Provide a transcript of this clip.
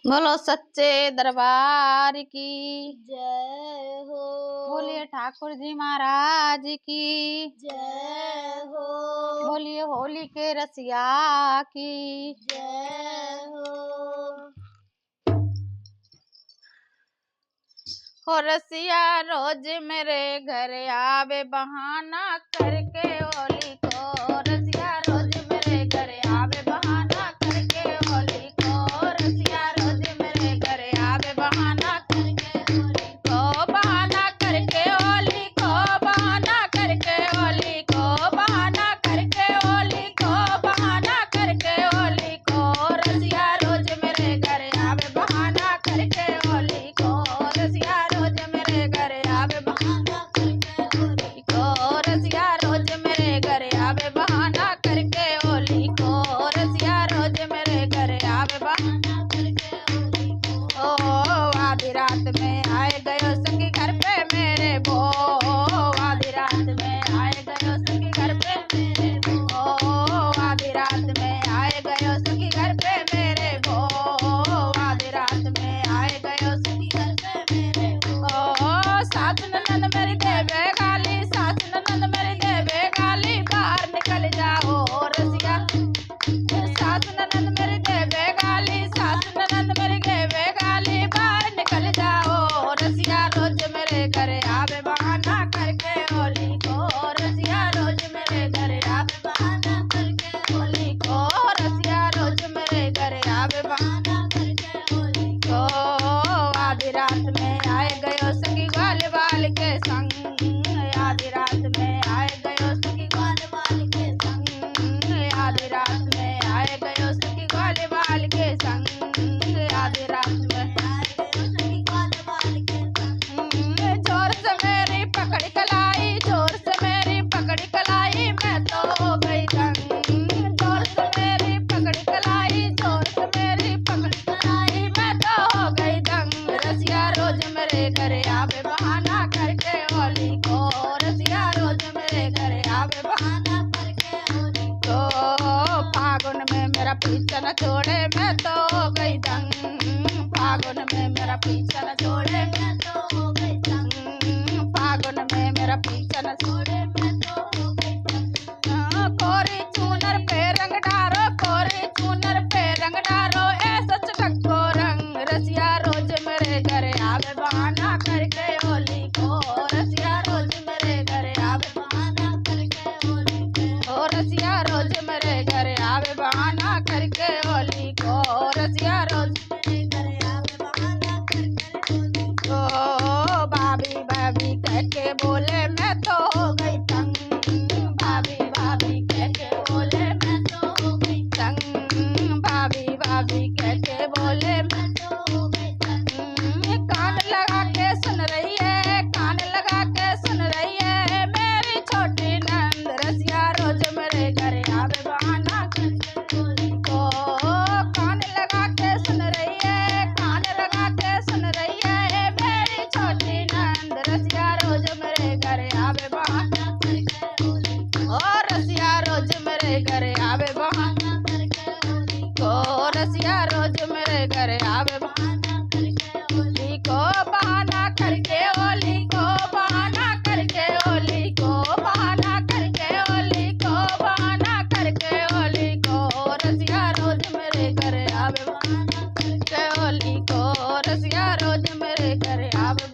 बोलो सच्चे दरबार की जय हो। बोलिए ठाकुर जी महाराज की जय हो। बोलिए होली के रसिया की जय हो। रसिया रोज मेरे घर आवे बहाना करके होली को। रसिया रोज मेरे घर आवे बहाना करके होली को। रसिया रोज मेरे घर आवे बहाना करके होली को। बहाना करके होली को। बहाना करके होली को। बहाना करके होली को। बहाना करके होली को। रसिया रोज मेरे घर आवे बहाना करके होली को। रसिया रोज मेरे घर आवे बहाना करके होली को। रसिया रोज मेरे घर आवे बहाना करके होली को। रसिया रोज मेरे घर आवे बहाना करके होली को। आधी रात में आए गयो सखी घर पे मेरे भो। आधी रात में आए गयो सखी घर पे मेरे भो। आधी रात में आए गयो सखी घर पे मेरे भो। आधी रात में आए गयो सखी घर पे मेरे भो। सास ननद मेरी देवे गाली। सास ननद मेरी देवे गाली। बाहर निकल जाओ रसिया। सास ननद मेरी देवे गाली। सास ननद मेरी देवे गाली। बाहर निकल जाओ रसिया रोज मेरे घर आवे बहाना करके होली को। रसिया रोज मेरे घर आवे बहाना करके होली को। रसिया रोज मेरे घर आवे बहाना करके होली को। आधी रात में आए गयो सखी ग्वाल बाल के संग। आधी रात में आए गयो सखी ग्वाल बाल के संग। आधी रात में आए गयो सखी ग्वाल बाल के संग। आधी रात में आए गयो सखी ग्वाल बाल के संग। जोर से मेरी पकड़ कलाई। जोर से मेरी पकड़ कलाई। मैं तो हो गई दंग। जोर से मेरी पकड़ कलाई। जोर से मेरी पकड़ कलाई। मैं तो हो गई दंग। रसिया रोज मेरे घर आवे बहाना करके होली को। रसिया रोज मेरे घर आवे बहाना करके होली को। फागुन में मेरा पीछा न छोड़े मैं तो हो गई दंग। फागुन में मेरा पीछा न छोड़े मैं तो हो गई दंग। फागुन में मेरा पीछा न छोड़े मैं तो हो गई दंग। कोरी चूनर पे रंग डारो। कोरी चूनर पे रंग डारो। ऐसा चटको रंग। रसिया रोज मेरे घर आवे बहाना करके होली को। रसिया रोज मेरे घर आवे बहाना करके होली को। रसिया रोज मेरे घर आवे बहाना करके होली को। रसिया रोज मेरे घर आवे बहाना करके होली को। भाभी भाभी कह के बोले मैं तो हो गई तंग। भाभी भाभी कह के बोले मैं तो हो गई तंग। भाभी भाभी कह के बोले मैं तो हो गई तंग। कान लगा के सुन रही है। कान लगा के सुन रही है मेरी छोटी नंद। रसिया रोज मेरे घर आवे बहाना करके होली को। कान लगा के सुन रही है। कान लगा के सुन रही है मेरी छोटी नंद। रसिया रोज मेरे घर आवे बहाना करके होली को। रसिया रोज मेरे घर आवे बहाना करके होली को। रसिया रोज मेरे घर आवे बहाना करके होली को। बहाना करके होली को। बहाना करके होली को। बहाना करके होली को। बहाना करके होली को। रसिया रोज मेरे घर आवे बहाना करके होली को। रसिया रोज मेरे घर आवे